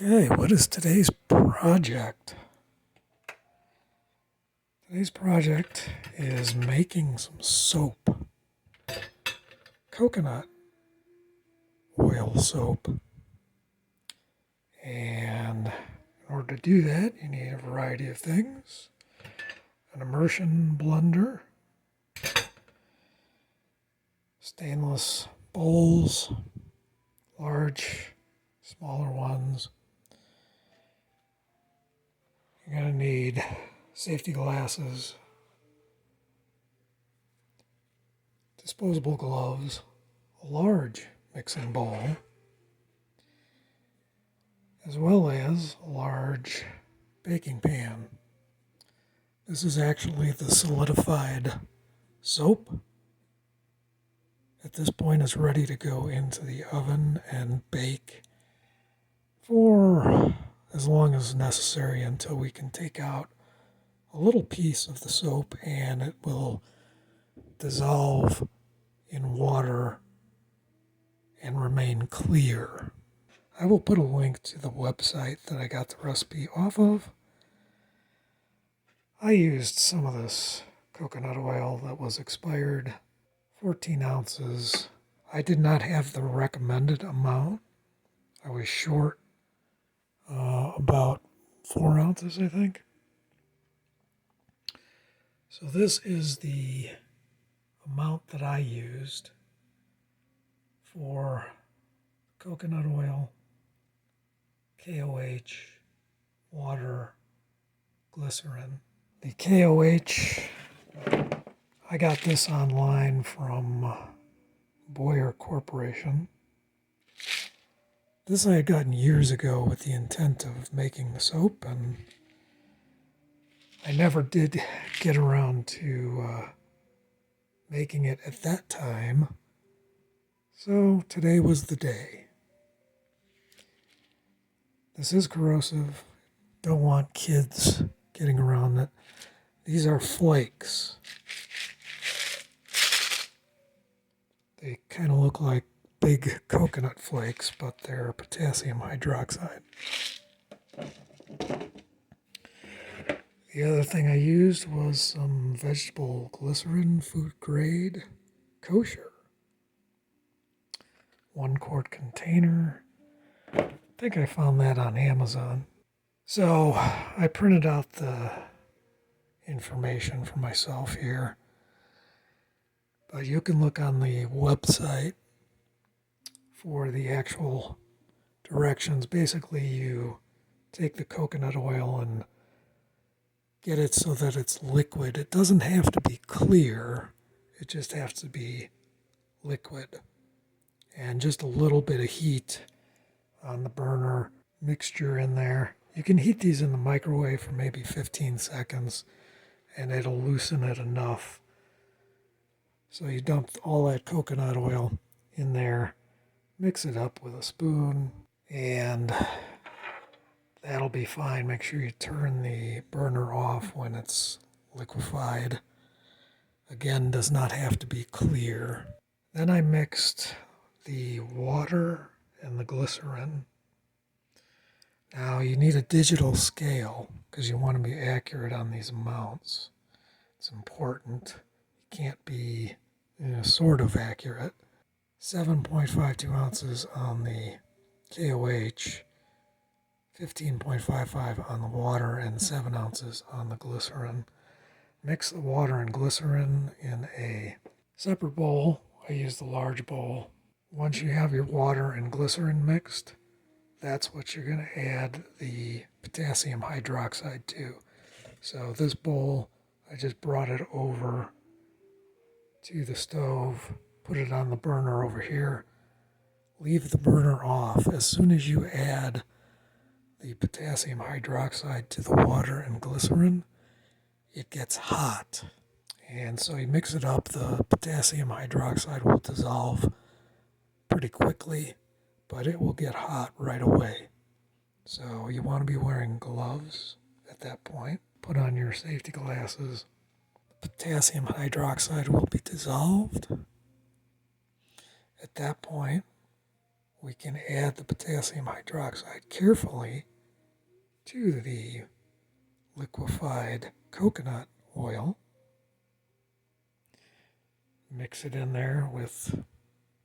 Okay, what is today's project? Today's project is making some soap. Coconut oil soap. And in order to do that, you need a variety of things. An immersion blender, stainless bowls, large, smaller ones. You're going to need safety glasses, disposable gloves, a large mixing bowl, as well as a large baking pan. This is actually the solidified soap. At this point, it's ready to go into the oven and bake for as long as necessary until we can take out a little piece of the soap and it will dissolve in water and remain clear. I will put a link to the website that I got the recipe off of. I used some of this coconut oil that was expired, 14 ounces. I did not have the recommended amount. I was short about 4 ounces, I think. So this is the amount that I used for coconut oil, KOH, water, glycerin. The KOH, I got this online from Boyer Corporation. This I had gotten years ago with the intent of making the soap, and I never did get around to making it at that time. So today was the day. This is corrosive. Don't want kids getting around it. These are flakes. They kind of look like big coconut flakes, but they're potassium hydroxide. The other thing I used was some vegetable glycerin, food grade, kosher. 1 quart container. I think I found that on Amazon. So I printed out the information for myself here. But you can look on the website for the actual directions. Basically, you take the coconut oil and get it so that it's liquid. It doesn't have to be clear. It just has to be liquid. And just a little bit of heat on the burner, mixture in there. You can heat these in the microwave for maybe 15 seconds and it'll loosen it enough. So you dump all that coconut oil in there, mix it up with a spoon, and that'll be fine. Make sure you turn the burner off when it's liquefied. Again, does not have to be clear. Then I mixed the water and the glycerin. Now you need a digital scale because you want to be accurate on these amounts. It's important. You can't be sort of accurate. 7.52 ounces on the KOH, 15.55 on the water, and 7 ounces on the glycerin. Mix the water and glycerin in a separate bowl. I use the large bowl. Once you have your water and glycerin mixed, that's what you're going to add the potassium hydroxide to. So this bowl, I just brought it over to the stove, put it on the burner over here, leave the burner off. As soon as you add the potassium hydroxide to the water and glycerin, it gets hot. And so you mix it up, the potassium hydroxide will dissolve pretty quickly, but it will get hot right away. So you want to be wearing gloves at that point. Put on your safety glasses. Potassium hydroxide will be dissolved. At that point, we can add the potassium hydroxide carefully to the liquefied coconut oil. Mix it in there with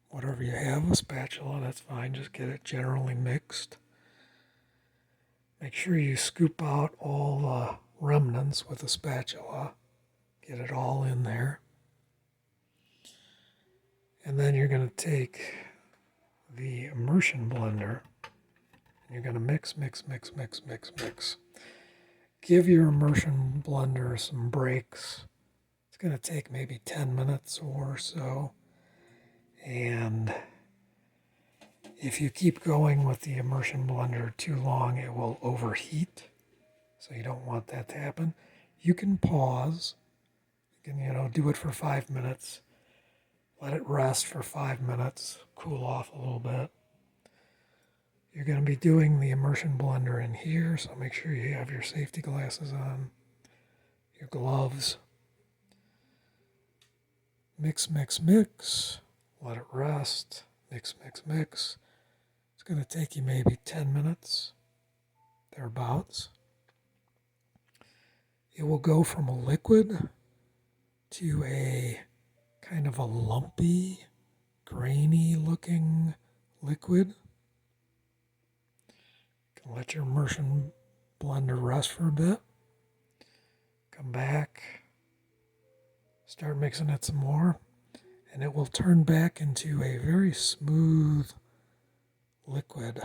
whatever you have, a spatula, that's fine. Just get it generally mixed. Make sure you scoop out all the remnants with a spatula. Get it all in there. And then you're going to take the immersion blender and you're going to mix. Give your immersion blender some breaks. It's going to take maybe 10 minutes or so. And if you keep going with the immersion blender too long, it will overheat. So you don't want that to happen. You can pause. You can, do it for 5 minutes. Let it rest for 5 minutes. Cool off a little bit. You're going to be doing the immersion blender in here, so make sure you have your safety glasses on, your gloves. Mix. Let it rest. Mix. It's going to take you maybe 10 minutes, thereabouts. It will go from a liquid to a kind of a lumpy, grainy looking liquid. You can let your immersion blender rest for a bit. Come back, start mixing it some more, and it will turn back into a very smooth liquid,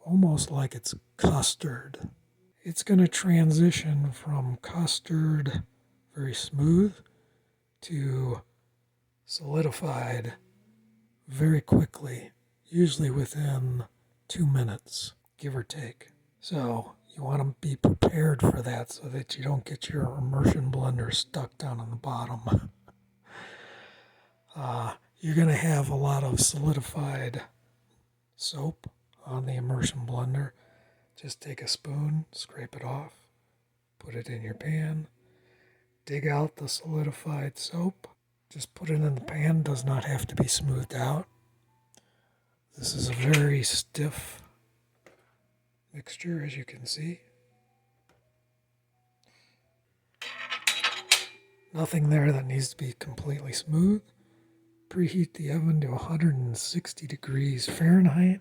almost like it's custard. It's going to transition from custard, very smooth, to solidified very quickly, usually within 2 minutes, give or take. So you want to be prepared for that so that you don't get your immersion blender stuck down on the bottom. You're going to have a lot of solidified soap on the immersion blender. Just take a spoon, scrape it off, put it in your pan, dig out the solidified soap, just put it in the pan. Does not have to be smoothed out. This is a very stiff mixture, as you can see. Nothing there that needs to be completely smooth. Preheat the oven to 160 degrees Fahrenheit.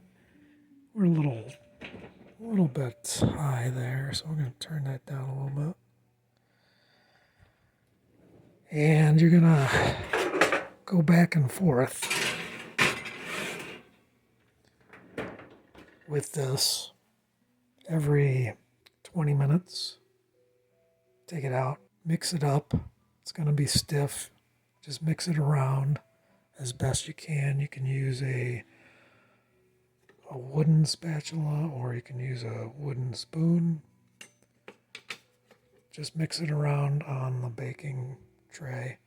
We're a little bit high there, so we're going to turn that down a little bit. And you're going to go back and forth with this every 20 minutes. Take it out, mix it up. It's going to be stiff. Just mix it around as best you can. You can use a wooden spatula or you can use a wooden spoon. Just mix it around on the baking tray.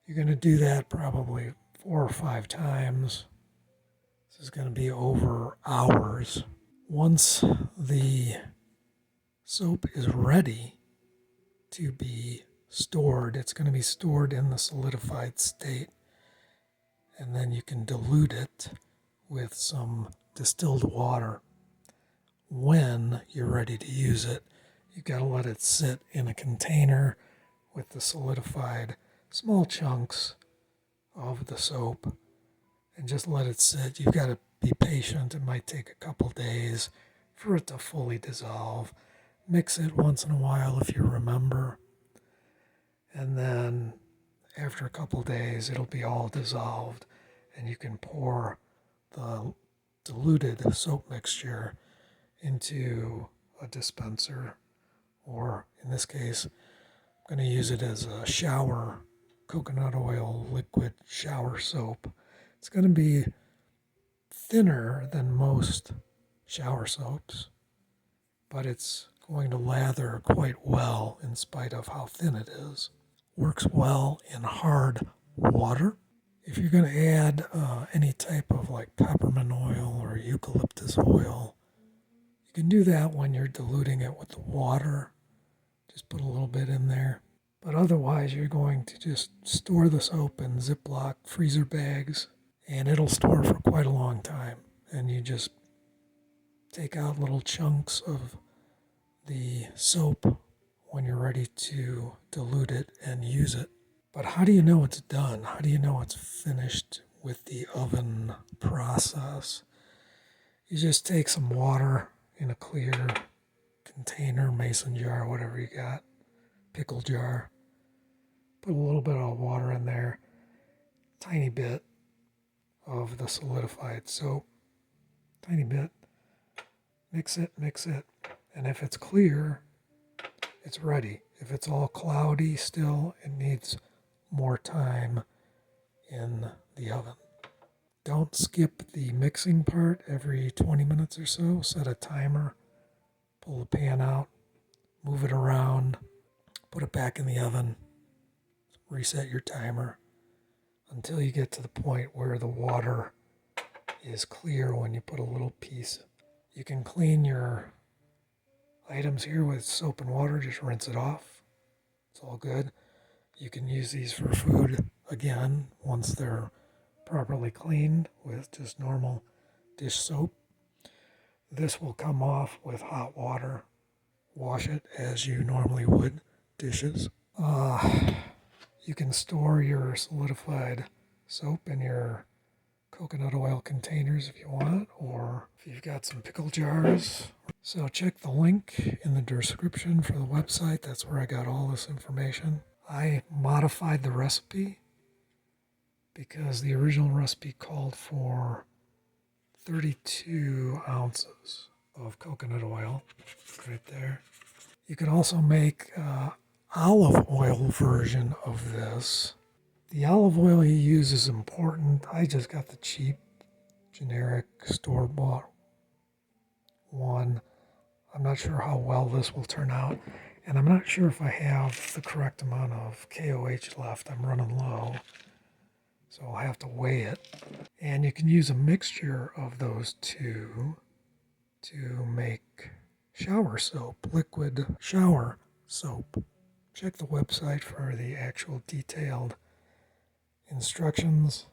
You're going to do that probably 4 or 5 times. This is going to be over hours. Once the soap is ready to be stored, it's going to be stored in the solidified state. And then you can dilute it with some distilled water. When you're ready to use it, you've got to let it sit in a container with the solidified small chunks of the soap and just let it sit. You've got to be patient. It might take a couple days for it to fully dissolve. Mix it once in a while if you remember. And then after a couple days, it'll be all dissolved and you can pour the diluted soap mixture into a dispenser, or in this case, I'm going to use it as a shower coconut oil liquid shower soap. It's going to be thinner than most shower soaps, but it's going to lather quite well in spite of how thin it is. Works well in hard water. If you're going to add any type of like peppermint oil or eucalyptus oil, you can do that when you're diluting it with the water. Just put a little bit in there. But otherwise, you're going to just store the soap in Ziploc freezer bags and it'll store for quite a long time. And you just take out little chunks of the soap when you're ready to dilute it and use it. But how do you know it's done? How do you know it's finished with the oven process? You just take some water in a clear container, mason jar, whatever you got, pickle jar. Put a little bit of water in there, tiny bit of the solidified soap, tiny bit. Mix it, and if it's clear, it's ready. If it's all cloudy still, it needs more time in the oven. Don't skip the mixing part every 20 minutes or so. Set a timer, pull the pan out, move it around, put it back in the oven, reset your timer until you get to the point where the water is clear when you put a little piece. You can clean your items here with soap and water, just rinse it off. It's all good. You can use these for food again once they're properly cleaned with just normal dish soap. This will come off with hot water. Wash it as you normally would dishes. You can store your solidified soap in your coconut oil containers if you want, or if you've got some pickle jars. So check the link in the description for the website. That's where I got all this information. I modified the recipe because the original recipe called for 32 ounces of coconut oil right there. You can also make olive oil version of this. The olive oil you use is important. I just got the cheap, generic, store-bought one. I'm not sure how well this will turn out, and I'm not sure if I have the correct amount of KOH left. I'm running low, so I'll have to weigh it. And you can use a mixture of those two to make shower soap, liquid shower soap. Check the website for the actual detailed instructions,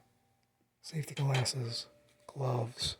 safety glasses, gloves,